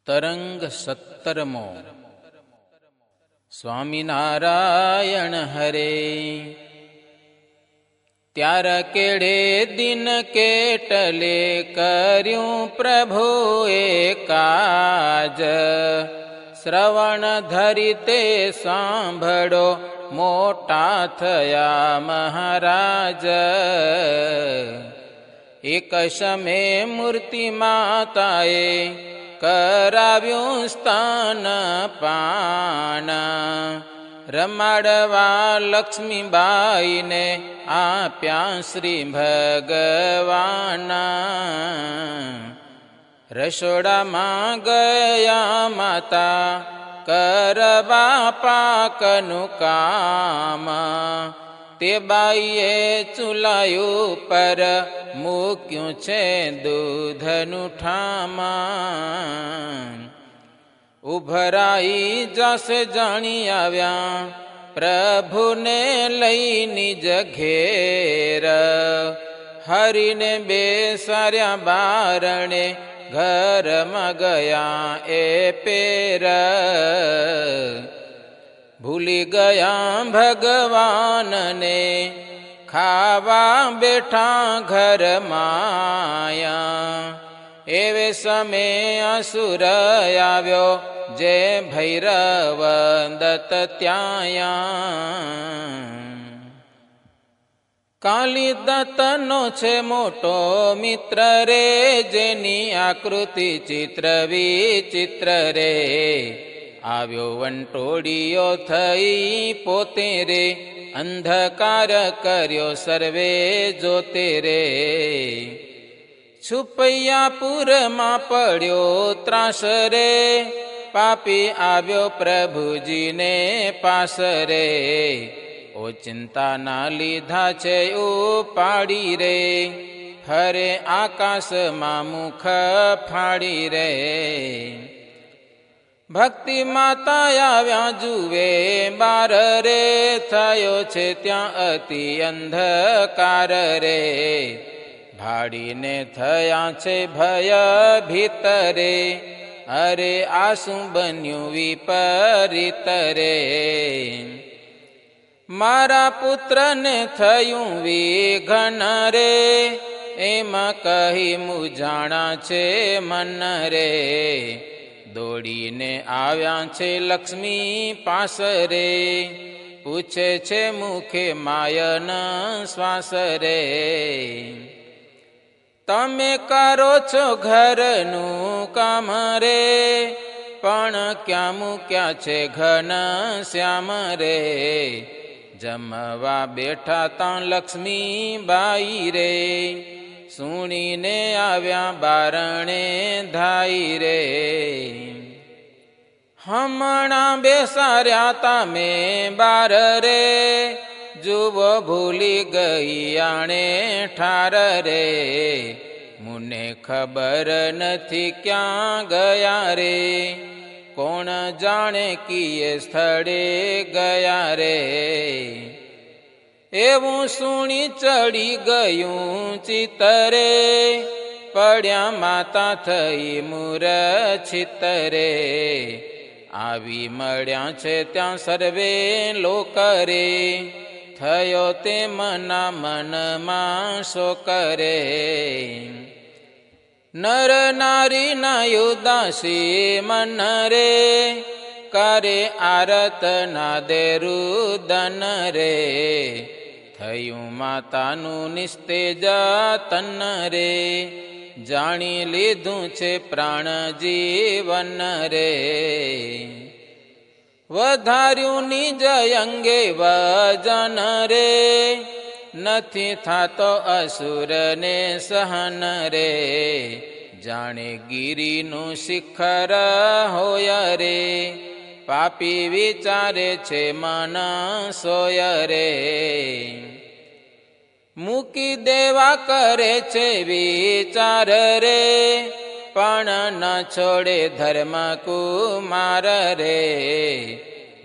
તરંગ 17મો. સ્વામિનારાયણ હરે. ત્યાર કેડે દિન કેટલે કર્યું પ્રભુએ કાજ, શ્રવણ ધરી તે સાંભળો મોટા થયા મહારાજ. એક સમય મૂર્તિ માતાએ કરાવ્યું સ્તન પાન, રમાડવા લક્ષ્મીબાઈને આપ્યા શ્રી ભગવાન. રસોડામાં ગયા માતા કરવા પાકનું કામ, તે બાઈએ ચૂલાયું પર મૂક્યું છે દૂધનું ઠામ. ઉભરાઈ જશે જાણી આવ્યા પ્રભુને લઈ નિજ ઘેર, હરીને બેસાર્યા બારણે ઘરમાં ગયા એ પેર. ભૂલી ગયા ભગવાનને ખાવા બેઠા ઘર માયા. એવે સમય અસુર આવ્યો જે ભૈરવ દત્ત ત્યાં. કાલી દત્તનો છે મોટો મિત્ર રે, જેની આકૃતિ ચિત્ર વિચિત્ર રે. આવ્યો વંટોળિયો થઈ પોતે રે, અંધકાર કર્યો સર્વે જોતે રે. છુપૈયાપુરમાં પડ્યો ત્રાસ રે, પાપી આવ્યો પ્રભુજીને પાસ રે. ઓ ચિંતાના લીધા છે ઉપાડી રે, ફરે આકાશમાં મુખ ફાડી રે. ભક્તિ માતા આવ્યા જુએ બાર રે, થયો છે ત્યાં અતિ અંધકાર રે. ભાડીને થયા છે ભય ભીતરે, અરે આ શું બન્યું વિપરીત રે. મારા પુત્રને થયું વિઘન રે, એમાં કહી મૂંઝાણા છે મન રે. દોડીને આવ્યા છે લક્ષ્મી પાસ રે, પૂછે છે મુખે માયન શ્વાસ રે. તમે કરો છો ઘરનું કામ રે, પણ ક્યાં મૂક્યા છે ઘન શ્યામ રે. જમવા બેઠા તાં લક્ષ્મી બાઈ રે, સુણીને આવ્યા બારણે ધાઈ રે. હમણાં બેસાર્યા તમે બાર રે, જુઓ ભૂલી ગઈ આણે ઠાર રે. મુને ખબર નથી ક્યાં ગયા રે, કોણ જાણે કીએ સ્થળે ગયા રે. એવું સુણી ચડી ગયું ચિતરે, પડ્યા માતા થઈ મૂર્છિત રે. આવી મળ્યા છે ત્યાં સર્વે લોક રે, થયો તે મના મનમાં શોક રે. નર નારી ના ઉદાસી મન રે, કરે આરત ના દે રુદન રે. થયું માતાનું નિસ્તેજ તન રે, જાણી લીધું છે પ્રાણ જીવન રે. વધાર્યું નિજ અંગે વજન રે, નથી થાતો અસુરને સહન રે. જાણે ગિરિનું શિખર હોય રે, પાપી વિચારે છે મન સોય રે. મૂકી દેવા કરે છે વિચાર રે, પણ ન છોડે ધર્મ કુમાર રે.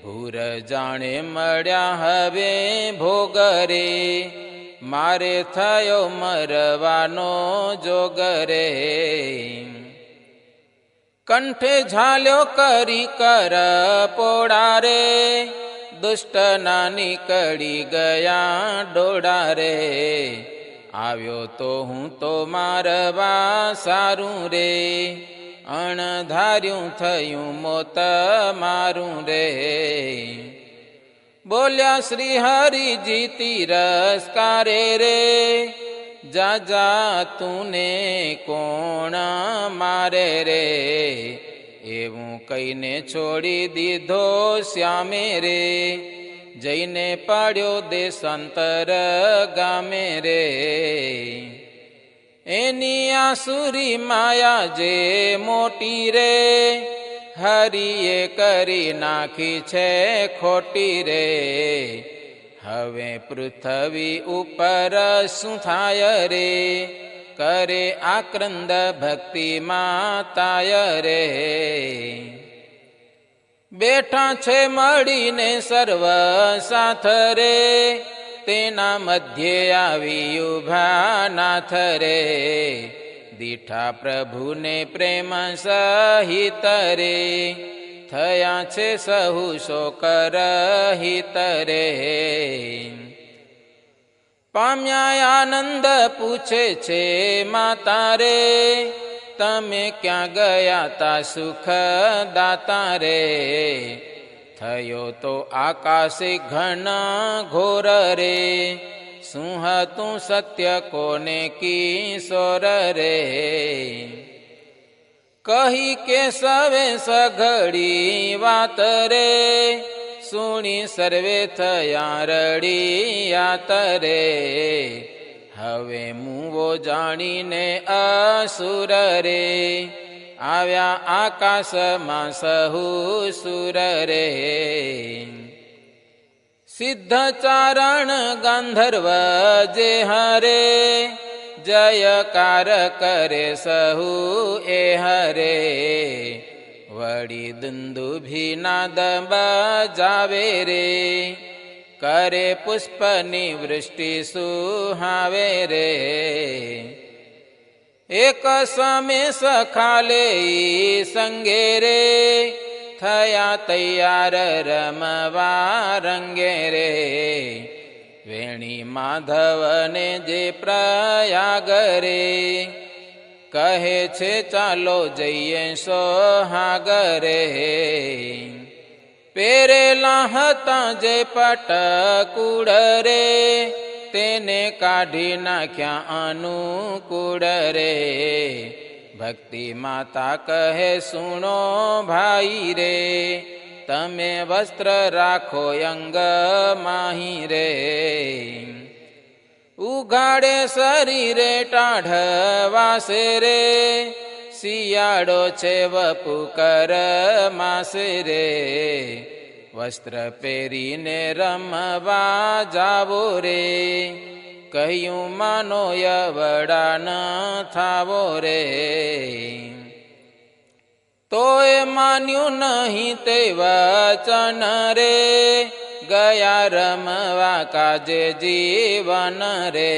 ભૂર જાણે મળ્યા હવે ભોગ રે, મારે થયો મરવાનો જોગ રે. કંઠે ઝાલ્યો કરી કર પોડા રે, દુષ્ટના નીકળી ગયા ડોડા રે, આવ્યો તો હું તો મારવા સારું રે, અણધાર્યું થયું મોત મારું રે. બોલ્યા શ્રી હરિજી તિરસ્કારે રે, જા જા તુને કોણ મારે રે, એવું કહીને છોડી દીધો શ્યામે રે, જઈને પાડ્યો દેશાંતર ગામે રે. એની આસુરી માયા જે મોટી રે, હરિએ કરી નાખી છે ખોટી રે, હવે પૃથ્વી ઉપર શું થાય રે, કરે આક્રંદ ભક્તિ માતાય રે. બેઠા છે મળીને સર્વ સાથ રે, તેના મધ્યે આવી ઉભા નાથ રે, દીઠા પ્રભુને પ્રેમ સહિત રે, થયા છે સહુ શોક રહિત રે. પામ્યા આનંદ પૂછે છે માતા રે, તમે ક્યાં ગયા તા સુખ દાતા રે, થયો તો આકાશે ઘન ઘોર રે, શું હતું સત્ય કોને કિશોર રે. કહી કે સવે સઘળી વાત રે, સુણી સર્વે થયા રડિયાત રે, હવે મુવો જાણીને અસુર રે, આવ્યા આકાશમાં સહુ સુર રે. સિદ્ધ ચારણ ગાંધર્વ જે હરે, જયકાર કરે સહુ એ હરે, વળી દુંદુભીનાદ બજાવે રે, કરે પુષ્પની વૃષ્ટિ સુહાવે રે. એક સમે સખાલે સંગે રે, થયા તૈયાર રમવા રંગે રે, વેણી માધવને જે પ્રયાગ રે, કહે છે ચાલો જઈએ સોહાગરે. પેરેલા હતા જે પટકુડ રે, તેને કાઢી નાખ્યા અનુકૂળ રે, ભક્તિ માતા કહે સુણો ભાઈ રે, તમે વસ્ત્ર રાખો અંગ માહી રે. ઉઘાડે શરીરે ટાઢવાસે રે, શિયાળો છે વપુ કર માસે રે, વસ્ત્ર પહેરીને રમવા જાવો રે, કહ્યું માનો યવડા ન થાવો રે. તોય માન્યું નહીં તે વચન રે, ગયા રમવા કાજે જીવન રે,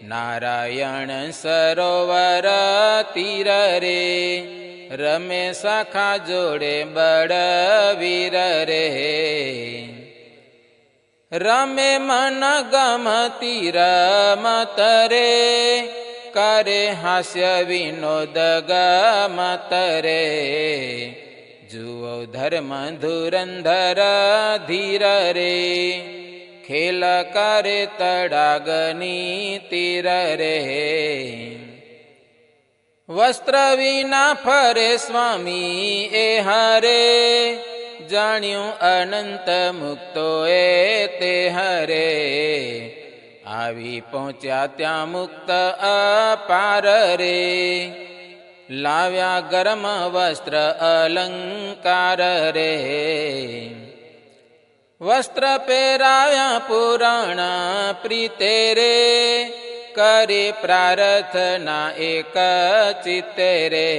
નારાયણ સરોવર તીર રે, રમે સખા જોડે બળવીર રે. રમે મન ગમતી રમત રે, કરે હાસ્ય વિનોદ ગમત રે, જુઓ ધર્મ ધુરંધર ધીર રે, ખેલ કરે તડાગની તીર રે. વસ્ત્ર વિના ફરે સ્વામી એ હરે, જાણ્યું અનંત મુક્તો એ તે હરે, આવી પહોંચ્યા ત્યાં મુક્ત અપાર રે, લાવ્યા ગરમ વસ્ત્ર અલંકાર રે. વસ્ત્ર પહેરાવ્યા પુરાણ પ્રીતે રે, કરી પ્રાર્થના એક ચિત્તે રે,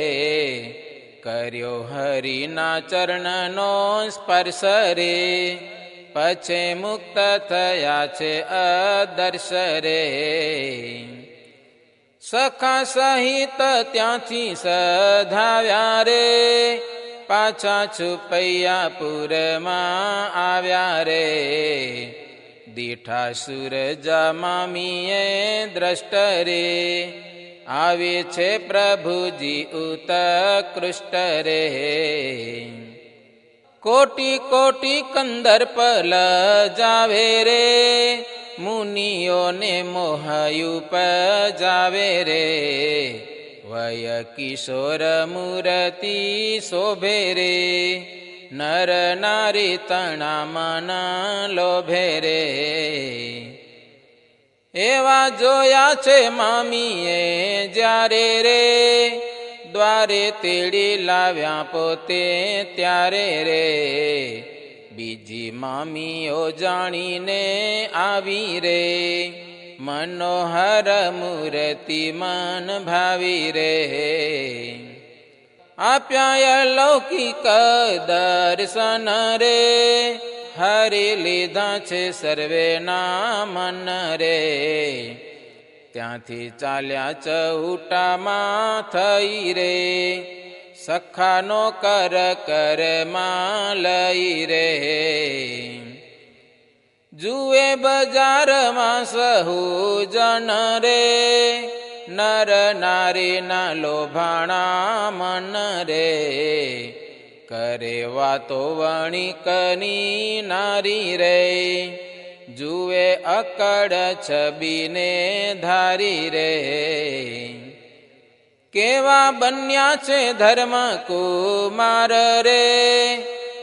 કર્યો હરિના ચરણનો સ્પર્શ રે, પછે મુક્ત થયા છે અદર્શ રે. સખા સહિત ત્યાંથી સધાવ્યા રે, પાછા છુપૈયા પુરમાં આવ્યા રે. દીઠા સૂરજા મામીએ દ્રષ્ટ રે, આવે છે પ્રભુજી ઉત્કૃષ્ટ રે. કોટી કોટી કંદર્પ લજાવે રે, મુનિઓને મોહયું પજાવે રે. વય કિશોર મૂર્તિ શોભે રે, નર નારી તણા મન લોભે રે. એવા જોયા છે મામીએ જ્યારે રે, દ્વારે તેડી લાવ્યા પોતે ત્યારે રે. બીજી મામીઓ જાણીને આવી રે, મનોહર મૂર્તિ મન ભાવી રે. આપ્યા લૌકિક દર્શન રે, હરી લીધા છે સર્વેના મન રે. ત્યાંથી ચાલ્યા ચૌટામાં થઈ રે, સખાનો કર કરમાં લઈ રે. જુએ બજારમાં સહુ જન રે, નર નારીના લોભાણા મન રે. કરે વાતો વણિકની નારી રે, જુએ અકડ છબીને ધારી રે. કેવા બન્યા છે ધર્મ કુમાર રે,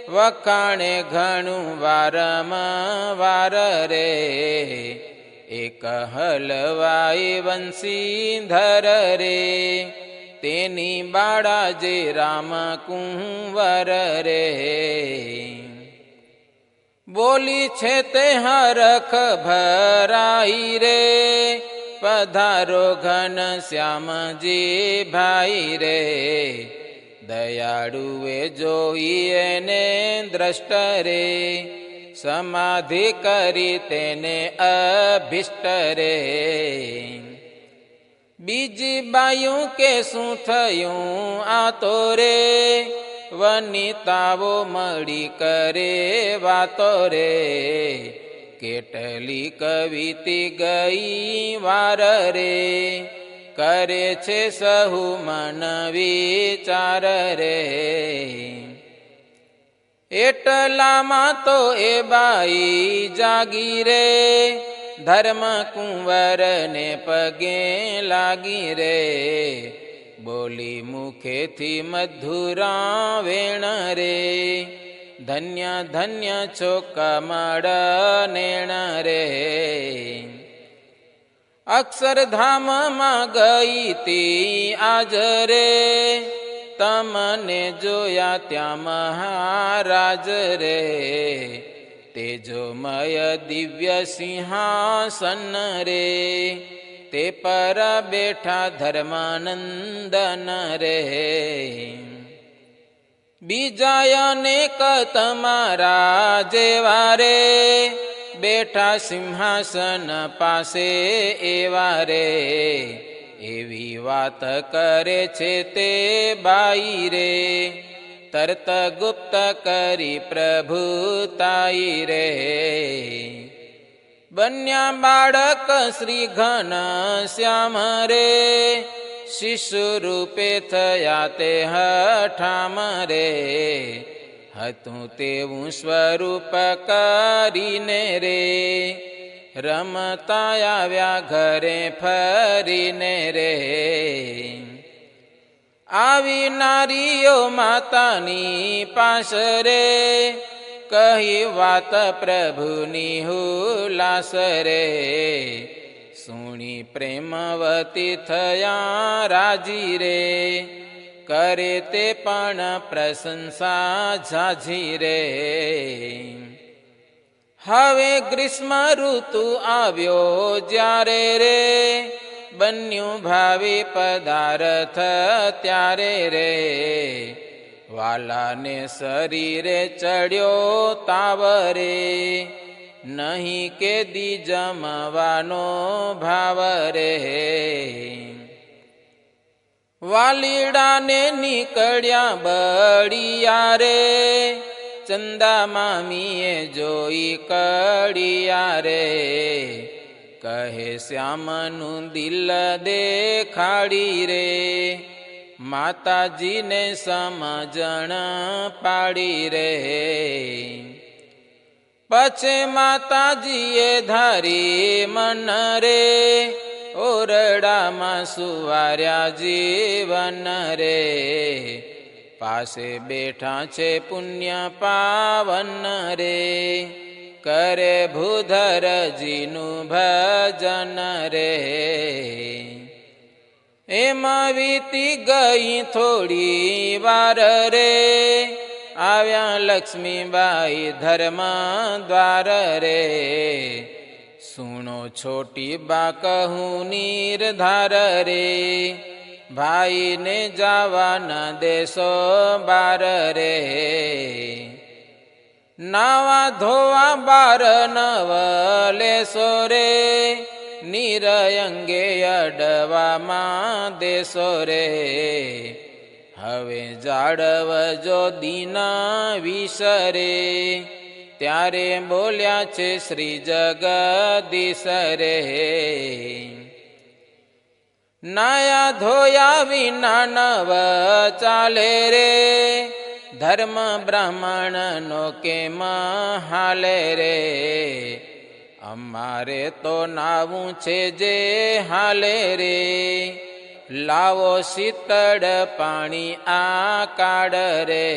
વખાણે ઘણું વારંવાર રે. એક હલવાઈ વંશીધર રે, તેની બાળા જે રામ કુંવર રે. બોલી છે તે હરખ ભરાઈ રે, પધારો ઘન શ્યામજી ભાઈ રે. દયાળુએ જોઈએ ને દ્રષ્ટ રે, સમાધિ કરી તેને અભિષ્ટ રે. બીજી બાયું કે શું થયું આ તો રે, વનિતાઓ મળી કરે વાતો રે. કેટલી કવિતી ગઈ વાર રે, કરે છે સહુ મન વિચાર રે. એટલામાં તો એ બાઈ જાગી રે, ધર્મ કુંવરને પગે લાગી રે. બોલી મુખેથી મધુરા વેણ રે, ધન્ય ધન્ય છો કમળ નેણ રે. અક્ષરધામમાં ગઈ તી આજ રે, તમને જોયા ત્યાં મહારાજ રે. તેજોમય દિવ્ય સિંહાસન રે, તે પર બેઠા ધર્માનંદન રે. બીજા અનેક તમારા જેવા રે, બેઠા સિંહાસન પાસે એવા રે. એવી વાત કરે છે તે બાઈ રે, તરત ગુપ્ત કરી પ્રભુતાઈ રે. બન્યા બાળક શ્રી ઘન શ્યામ રે, શિશુ રૂપે થયા તે હઠામ રે. હતું તેવું સ્વરૂપ કરીને રે, રમતા આવ્યા ઘરે ફરીને રે. આવી નારીઓ માતાની પાસ રે, કહી વાત પ્રભુની હુલાસ રે. સુણી પ્રેમવતી થયા રાજી રે, કરે તે પણ પ્રશંસા ઝાઝી રે. હવે ગ્રીષ્મ ઋતુ આવ્યો જ્યારે રે, બન્યું ભાવિ પદાર્થ ત્યારે રે. વાલાને શરીરે ચડ્યો તાવ રે, નહીં કે દી જમવાનો ભાવ રે. વાલીડાને નીકળ્યા બળિયા રે, ચંદા મામીએ જોઈ કડિયા રે, કહે શ્યામનું દિલ દેખાડી રે, માતાજીને સમજણ પાડી રે. પછી માતાજીએ ધારી મન રે, ઓરડામાં સુવાર્યા જીવન રે, પાસે બેઠા છે પુણ્ય પાવન રે, કરે ભૂધરજીનું ભજન રે. એમાં વીતી ગઈ થોડી વાર રે, આવ્યા લક્ષ્મીબાઈ ધર્મ દ્વાર રે, સુણો છોટી બા કહું નિર્ધાર રે, ભાઈને જવા ન દેશો બાર રે. નાવા ધોવા બાર નવ લેશો રે, નિરયંગે અડવામાં દેશો રે, હવે જાળવજો દીન વિસરે, ત્યારે બોલ્યા છે શ્રી જગદીશ રે. નાયા ધોયા વિના નવ ચાલે રે, ધર્મ બ્રાહ્મણનો કેમ હાલે રે, અમારે તો નાવું છે જે હાલે રે, લાવો શીતળ પાણી આ કાળ રે.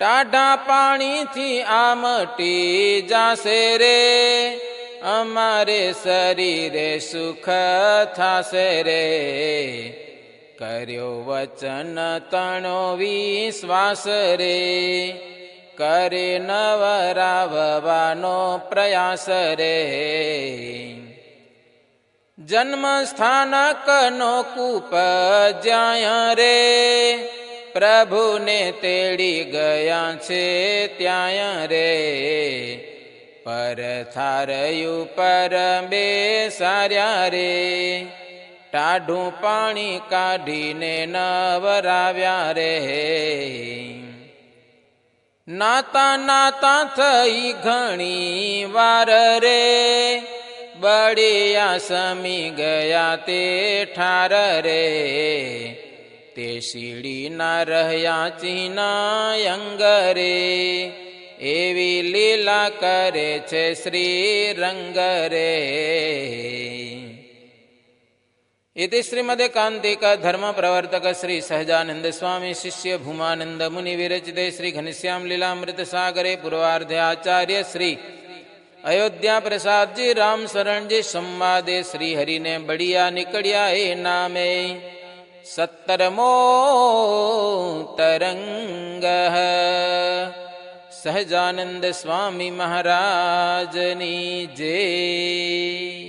ટાઢા પાણીથી આમટી જાશે રે, અમારે શરીરે સુખ થાશે રે, કર્યો વચન તણો વિશ્વાસ રે, કરે નવરાવવાનો પ્રયાસ રે. જન્મ સ્થાનકનો કૂપ જ્યાં રે, પ્રભુને તેડી ગયા છે ત્યાં રે, પર થારયું પર બેસાર્યા રે, ટાઢું પાણી કાઢીને નવરાવ્યા રે. નાતા નાતા થઈ ઘણી વાર રે, બળિયા સમી ગયા તે ઠાર રે, તે શીડી ના રહ્યા ચિહ્ન અંગ રે, એવી લીલા કરે છે શ્રી રંગ રે. इति श्रीमदेकान्तिक धर्म प्रवर्तक श्री सहजानंद स्वामी शिष्य भूमानंद मुनि विरचिते श्री घनश्याम लीलामृत सागरे पूर्वार्धे आचार्य श्री अयोध्या प्रसाद जी राम शरण जी संवादे श्री हरि ने बढ़िया निकड़िया ए नामे 17मो तरंग सहजानंद स्वामी महाराजनी जय.